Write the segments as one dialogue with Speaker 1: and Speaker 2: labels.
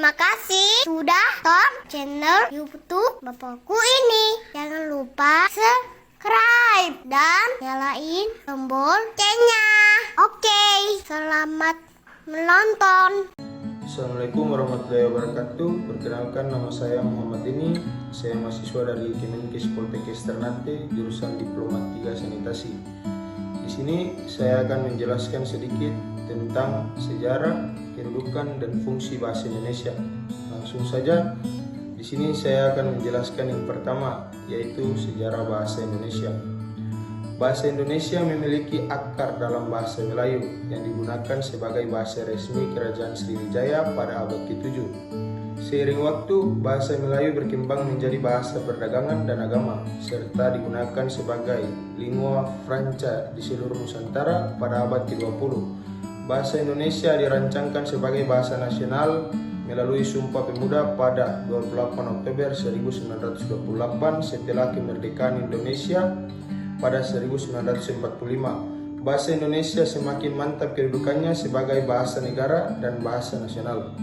Speaker 1: Terima kasih sudah tonton channel YouTube Bapakku ini. Jangan lupa subscribe dan nyalain tombol loncengnya. Oke, selamat menonton.
Speaker 2: Assalamualaikum warahmatullahi wabarakatuh. Perkenalkan, nama saya Muhammad Ini. Saya mahasiswa dari Kemenkes Poltekkes Ternate, jurusan Diploma 3 Sanitasi. Di sini saya akan menjelaskan sedikit tentang sejarah, kedudukan, dan fungsi bahasa Indonesia. Langsung saja, di sini saya akan menjelaskan yang pertama, yaitu sejarah bahasa Indonesia. Bahasa Indonesia memiliki akar dalam bahasa Melayu yang digunakan sebagai bahasa resmi Kerajaan Sriwijaya pada abad ke-7. Seiring waktu, bahasa Melayu berkembang menjadi bahasa perdagangan dan agama, serta digunakan sebagai lingua franca di seluruh Nusantara pada abad ke-20. Bahasa Indonesia dirancangkan sebagai bahasa nasional melalui Sumpah Pemuda pada 28 Oktober 1928 setelah kemerdekaan Indonesia pada 1945. Bahasa Indonesia semakin mantap kedudukannya sebagai bahasa negara dan bahasa nasional.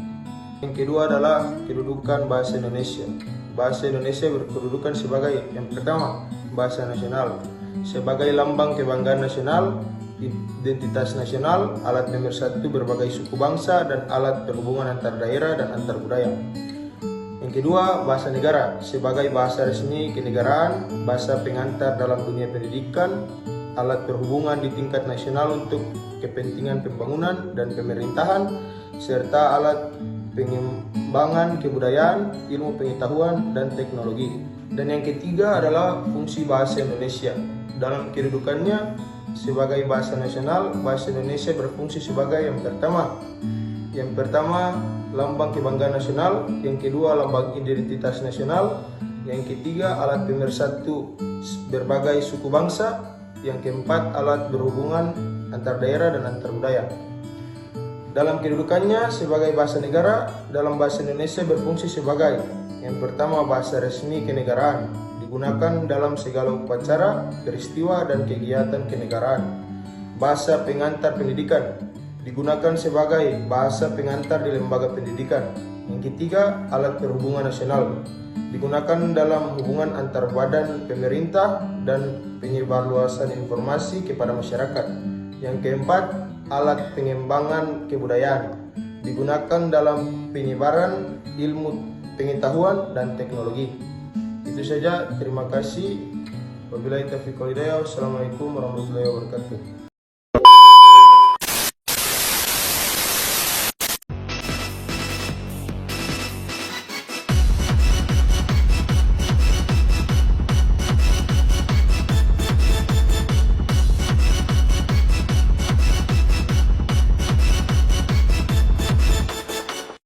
Speaker 2: Yang kedua adalah kedudukan bahasa Indonesia. Bahasa Indonesia berkedudukan sebagai yang pertama, bahasa nasional, sebagai lambang kebanggaan nasional, identitas nasional, alat pemersatu berbagai suku bangsa, dan alat perhubungan antar daerah dan antar budaya. Yang kedua, bahasa negara, sebagai bahasa resmi kenegaraan, bahasa pengantar dalam dunia pendidikan, alat perhubungan di tingkat nasional untuk kepentingan pembangunan dan pemerintahan, serta alat pengembangan kebudayaan, ilmu pengetahuan, dan teknologi. Dan yang ketiga adalah fungsi bahasa Indonesia. Dalam kedudukannya sebagai bahasa nasional, bahasa Indonesia berfungsi sebagai yang pertama lambang kebanggaan nasional, yang kedua lambang identitas nasional, yang ketiga alat pemersatu berbagai suku bangsa, yang keempat alat berhubungan antar daerah dan antar budaya. Dalam kedudukannya sebagai bahasa negara, dalam bahasa Indonesia berfungsi sebagai yang pertama bahasa resmi kenegaraan, digunakan dalam segala upacara, peristiwa, dan kegiatan kenegaraan. Bahasa pengantar pendidikan, digunakan sebagai bahasa pengantar di lembaga pendidikan. Yang ketiga, alat perhubungan nasional, digunakan dalam hubungan antar badan pemerintah dan penyebarluasan informasi kepada masyarakat. Yang keempat, alat pengembangan kebudayaan, digunakan dalam penyebaran ilmu pengetahuan dan teknologi. Itu saja, terima kasih. Wabillahi taufiq wal hidayah. Wassalamualaikum warahmatullahi wabarakatuh.